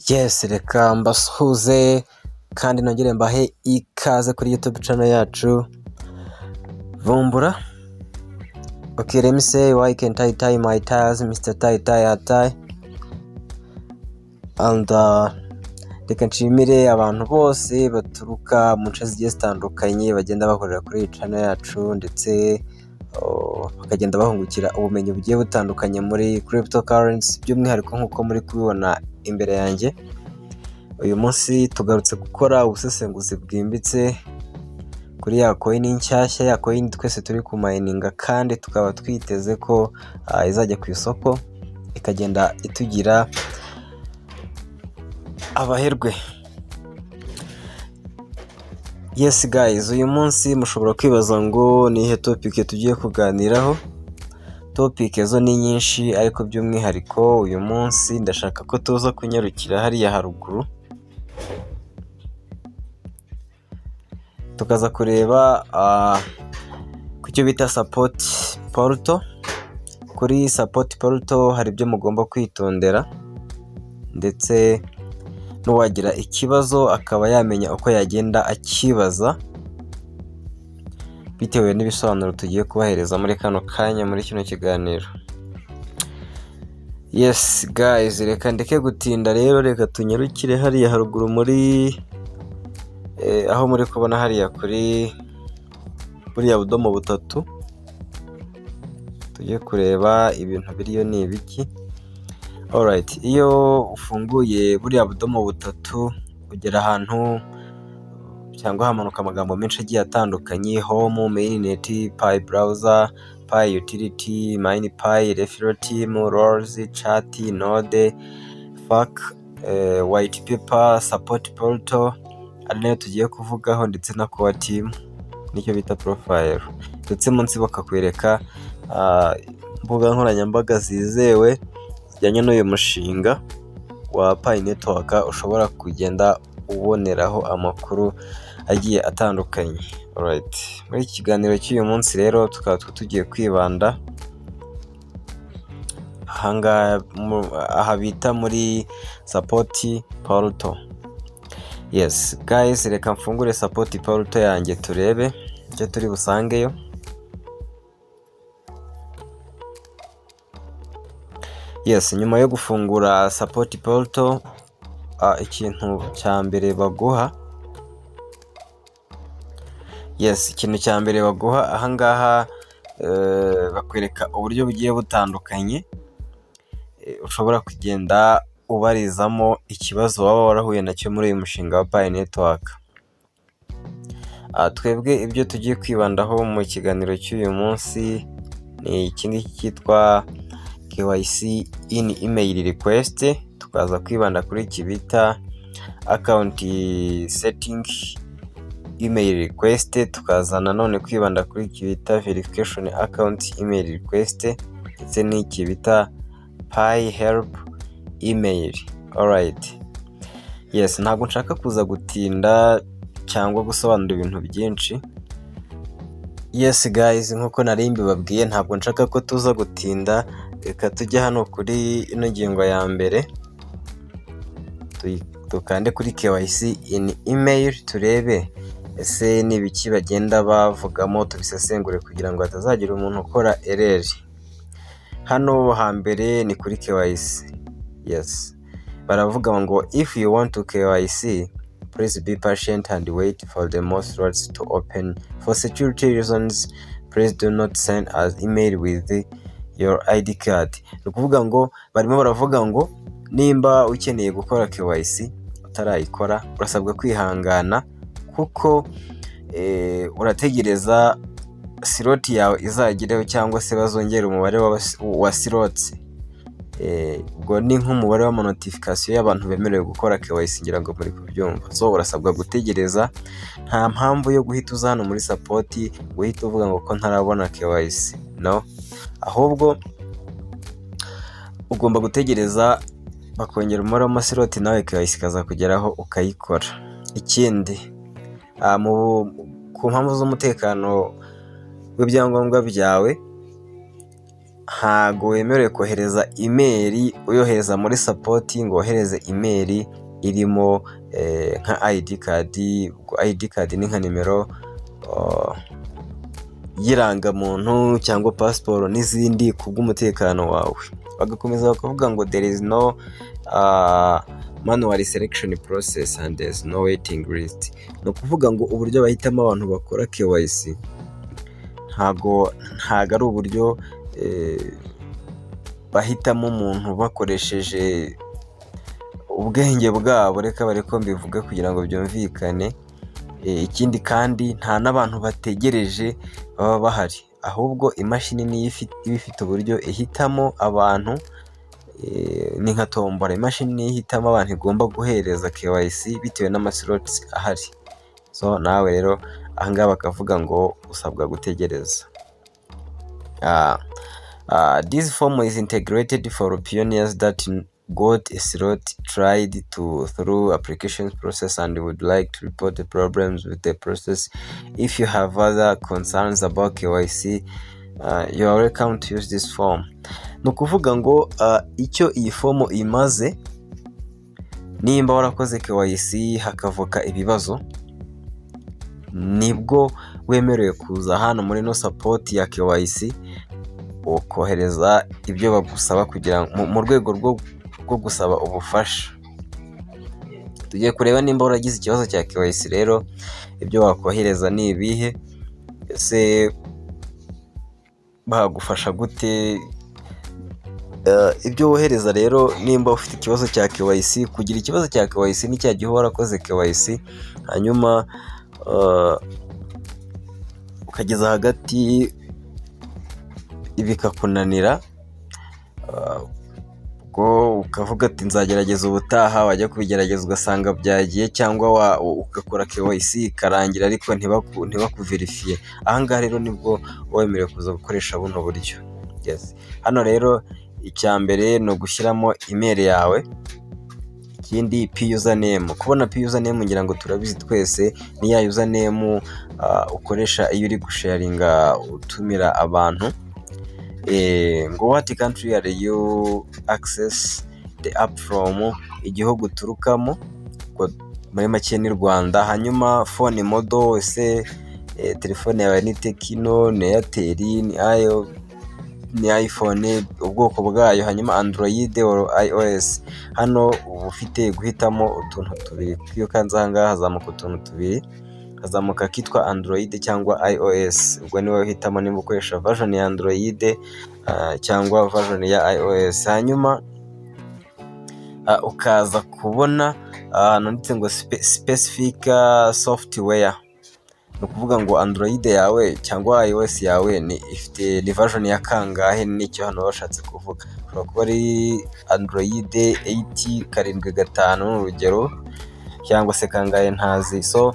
Yes, reka mbasuhuze kandi nongere mbahe ikaze kuri YouTube channel yacu Vumbura. Okay, let me say why can't I tie my ties, Mr. Tie. And reka nshimire abantu bose baturuka mu nce zigiye zitandukanye bagenda bakorera kuri iyi channel yacu, ndetse bakagenda bahungukira ubumenyi bugiye butandukanye muri cryptocurrency, by'umwihariko nk'uko muri kubibona imbere yanjye. Uyu munsi tugarutse gukora ubusesenguzi bwimbitse kuri ya coin nshyashya, ya coin twese turi ku mininga, kandi tukaba twiteze ko izajya ku isoko ikagenda itugira abaherwe. Yes guys, uyu munsi mushobora kwibaza ngo ni ihe topic tugiye kuganiraho. Topic zo ni nyinshi, ariko by'umwihariko uyu munsi ndashaka ko tuza kunyarukira hariya haruguru, tukaza kureba ku cyo bita support portal. Kuri support portal hari ibyo mugomba kwitondera, ndetse n'uwagira ikibazo akaba yamenya uko yagenda akibaza bitewe n'ibisobanuro tugiye kubahereza muri kano kanya muri kino kiganiro. Yes guys, reka ndeke gutinda rero, reka tunyarukire hariya haruguru muri aho muri kubona hariya kuri buriya budomo butatu. Tujye kureba ibintu biriyo ni ibiki. Alright, iyo ufunguye buriya budomo butatu ugera ahantu cyangwa hamanuka amagambo menshi agiye atandukanye: home, mainnet, pi browser, pi utility, minepi, referral team, roles, chat, node, fuck, white paper, support portal, ari nayo tugiye kuvugaho, ndetse na core team nicyo bita profile. Ndetse munsi bakakwereka mbuga nkoranyambaga zizewe zijyanye n'uyu mushinga wa Pi Network ushobora kugenda uboneraho amakuru agiye atandukanye. Alright, muri iki kiganiro cy'uyu munsi rero tukaba tugiye kwibanda aha bita muri support portal. Yes guys, reka mfungure support portal yanjye turebe icyo turi busangeyo. Yes, nyuma yo gufungura support portal, ikintu cya mbere baguha, ikintu cya mbere baguha ahangaha bakwereka uburyo bugiye butandukanye ushobora kugenda ubarizamo ikibazo waba warahuye nacyo muri uyu mushinga wa Pi Network. Twebwe ibyo tugiye kwibandaho mu kiganiro cy'uyu munsi ni iki ngiki cyitwa KYC in email request. Tukaza kwibanda kuri iki bita account setting email request, tukaza nanone kwibanda kuri iki bita verification account email request, ndetse n'iki bita Pi help email. Alright, yes, ntabwo nshaka kuza gutinda cyangwa gusobanura ibintu byinshi. Yes guys, nkuko nari mbibabwiye, ntabwo nshaka ko tuza gutinda. Reka tujye hano kuri ino ngingo ya mbere, tukande kuri KYC in email, turebe ese ni ibiki bagenda bavugamo, tubisesengure kugira ngo hatazagira umuntu ukora error. Hano hambere ni kuri KYC. Yes, baravuga ngo if you want to KYC, please be patient and wait for the most slots to open. For security reasons, please do not send us email with your ID card. Ni ukuvuga ngo barimo baravuga ngo nimba ukeneye gukora KYC utarayikora, urasabwa kwihangana kuko urategereza slot yawe izagireho, cyangwa se bazongera umubare wa slots. ubwo ni nk'umubare w'amanotification y'abantu bemerewe gukora KYC, ngira ngo muri kubyumva. So urasabwa gutegereza, nta mpamvu yo guhita uza hano muri support guhita uvuga ngo ko ntarabona KYC, no, ahubwo ugomba gutegereza bakongera umubare w'amaslot nawe KYC kaza kugeraho ukayikora. Ikindi ku mpamvu z'umutekano w'ibyangombwa byawe, ntago wemerewe kohereza email uyohereza muri support ngo wohereze email irimo nka ID card. ID card ni nka nimero y'irangamuntu cyangwa passport n'izindi kubw'umutekano wawe. Bagakomeza bakavuga ngo there is no manual selection process and there is no waiting list. No kuvuga ngo uburyo bahitamo abantu bakora KYC ntago ari uburyo bahitamo umuntu bakoresheje ubwenge bwabo, reka bareko mbivuga kugira ngo byumvikane. Ikindi kandi nta n'abantu bategereje baba bahari, ahubwo imashini niyo ifite uburyo ihitamo abantu, ni nka tombora. Imashini niyo ihitamo abantu igomba guhereza KYC bitewe n'amaslots ahari. So nawe rero ahangaha bakavuga ngo usabwa gutegereza. This form is integrated for pioneers that got a slot tried through application process and would like to report the problems with the process. If you have other concerns about KYC, you are welcome to use this form. No kuvuga ngo icyo iyi form imaze, nimba warakoze KYC hakavuka ibibazo, nibwo wemerewe kuza hano muri no support ya KYC ukohereza ibyo bagusaba kugira mu rwego rwo gusaba ubufasha. Tugiye kureba nimba uragize ikibazo cya KYC rero ibyo wakohereza ni ibihe, ese bagufasha gute. Ibyo wohereza rero nimba ufite ikibazo cya KYC, kugira ikibazo cya KYC ni cya gihe warakoze KYC hanyuma ukageza hagati bikakunanira, ubwo ukavuga ati nzagerageza ubutaha, wajya kubigerageza ugasanga byagiye, cyangwa ugakora KYC ikarangira ariko ntibakuverifiye. Ahangaha rero nibwo wemerewe kuza gukoresha buno buryo. Yes. Hano rero icya mbere no gushyiramo email yawe. Ikindi username. Kubona username ngira ngo turabizi twese, ni ya username ukoresha iyo uri gusharinga utumira abantu. Ngo what country are you access the app from, igihugu turukamo, muri make ni Rwanda. Hanyuma phone model, ese telefone yawe ni Tecno, ni Airtel, ni iPhone, ubwoko bwayo. Hanyuma Android or iOS. Hano ufite guhitamo utuntu tubiri, iyo kanza ahangaha hazamuka utuntu tubiri, hazamuka kitwa Android cyangwa iOS. Ubwo niwe uhitamo nimba ukoresha version ya Android cyangwa version ya iOS. Hanyuma ukaza kubona nanditse ngo specific software. No kuvuga ngo Android yawe cyangwa iOS yawe ifite version ya kangahe, nicyo hano bashatse kuvuga. Ushobora kuba ari Android 8.75 urugero, cyangwa se kangahe ntazi. So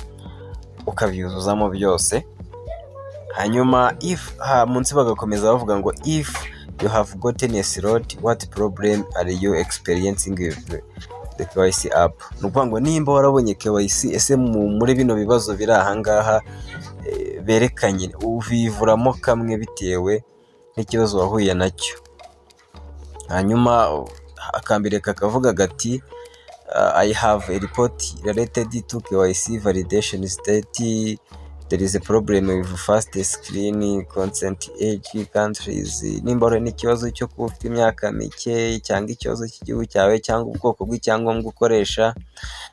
ukabyuzuzamo byose. Hanyuma munsi bagakomeza bavuga ngo if you have gotten a slot, what problem are you experiencing with the KYC app. Nukuvuga ngo nimba warabonye KYC, ese muri bino bibazo biri ahangaha berekanye, uvivuramo kamwe bitewe n'ikibazo wahuye nacyo. Hanyuma akambere kakavuga gati I have a report related to KYC validation state. There is a problem with fast screen, consent age, countries. Nimba uri n'ikibazo cyo kuba ufite imyaka mike, cyangwa ikibazo cy'igihugu cyawe, cyangwa ubwoko bw'icyangombwa ukoresha.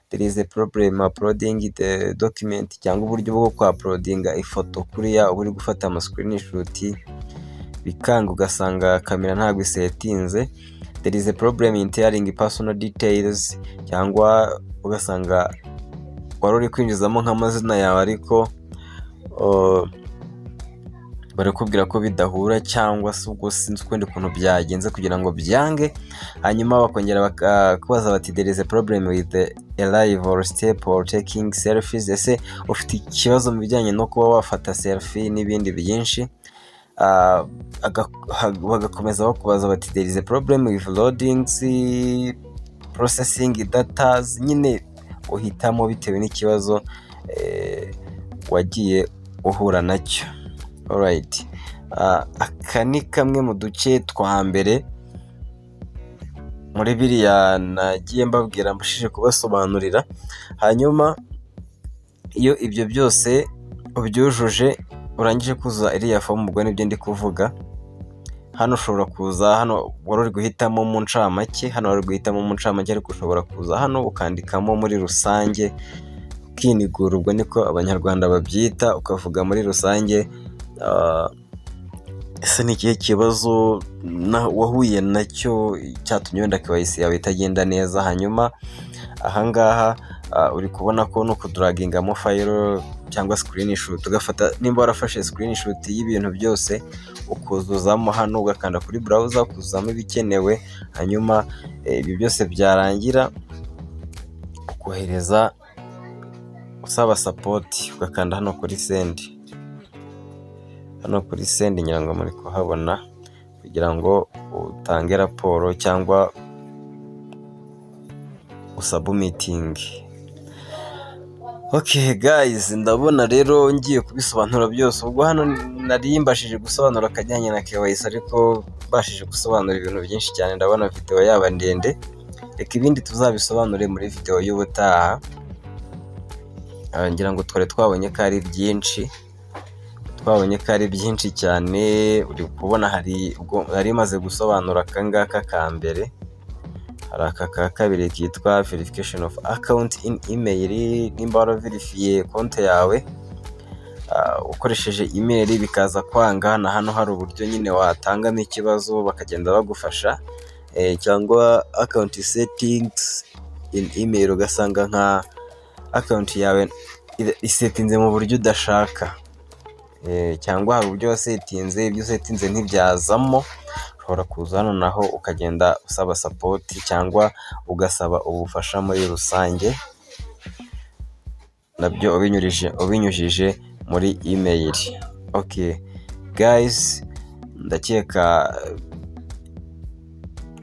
There is a problem uploading the document, cyangwa uburyo bwo uploadinga ifoto kuriya uri gufata ama screenshot bikanga ugasanga kamera ntabwo isetinze. There is a problem in entering personal details, cyangwa ugasanga wari uri kwinjizamo nk'amazina yawe ariko barakubwira ko bidahura cyangwa se ubwo sinzi ukundi kuntu byagenze kugira ngo byange, hanyuma bakongera bakakubaza bati there is a problem with the live or step or taking selfies. Ese ufite ikibazo mu bijyanye no kuba wafata selfie n'ibindi byinshi. Bagakomeza bakubaza bati there is a problem with loading, processing data. Nyine uhitamo bitewe n'ikibazo wagiye uhura nacyo. Alright, aka ni kamwe mu duce twa mbere muri biriya nagiye mbabwira mbashije kubasobanurira. Hanyuma iyo ibyo byose ubyujuje urangije kuzuza iriya fomu, ubwo nibyo ndi kuvuga. Hano ushobora kuza, hano wari uri guhitamo mu ncamake, ariko ushobora kuza hano ukandikamo muri rusange, ukinigura, ubwo niko abanyarwanda babyita, ukavuga muri rusange ese ni ikihe kibazo wahuye nacyo cyatumye wenda KYC yawe itagenda neza. Hanyuma ahangaha uri kubona ko no kudragingamo file cyangwa screenshot, ugafata nimba warafashe screenshot y'ibintu byose ukuzuzamo hano, ugakanda kuri browser ukuzuzamo ibikenewe. Hanyuma ibi byose byarangira ukohereza usaba support, ugakanda hano kuri send. Hano kuri send nyirango muri kuhabona, kugira ngo utange raporo cyangwa usubmitting. Okay guys, ndabona rero ngiye kubisobanura byose. Ubwo hano nari mbashije gusobanura akajyanye na KYC, ariko bashije gusobanura ibintu byinshi cyane. Ndabona video yaba ndende, reka ibindi tuzabisobanure muri video y'ubutaha. Ngira ngo twabonye ko ari byinshi cyane. Uri kubona hari maze gusobanura akangaka ka mbere, hari aka ka kabiri kitwa verification of account in email. Nimba waraverifiye konti yawe ukoresheje email bikaza kwanga, na hano hari uburyo nyine watangamo ikibazo bakagenda bagufasha. Cyangwa account settings in email, ugasanga nka account yawe isetinze mu buryo udashaka, cyangwa hari uburyo wasetinze, ibyo usetinze ntibyazamo. Ushobora kuza hano naho ukagenda usaba support cyangwa ugasaba ubufasha muri rusange, nabyo ubinyujije muri email. Okay guys, ndakeka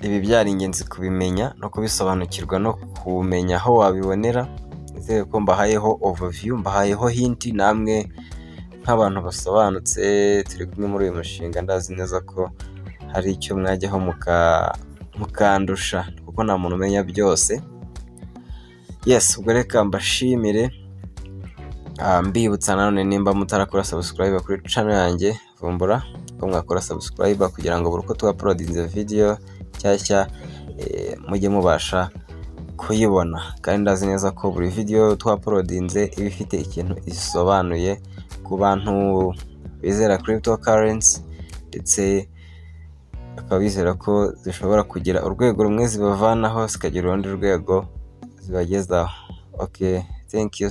ibi byari ingenzi kubimenya no kubisobanukirwa no kumenya aho wabibonera. Nizere ko mbahayeho overview, mbahayeho hint, namwe nk'abantu basobanutse turi kumwe muri uyu mushinga, ndazi neza ko hari icyo mwajyaho mukandusha, kuko nta muntu umenya byose. Yes, ubwo reka mbashimire, mbibutsa nanone nimba mutarakora subscribe kuri channel yanjye Vumbura, ko mwakora subscribe kugira ngo buri uko tuuploadinze video cyashya mujye mubasha kuyibona. Kandi ndazi neza ko buri video tuuploadinze iba ifite ikintu isobanuye ku bantu bizera cryptocurrency, ndetse akaba bizera ko zishobora kugira urwego rumwe zibavanaho zikagira urundi rwego zibagezaho. Okay, thank you.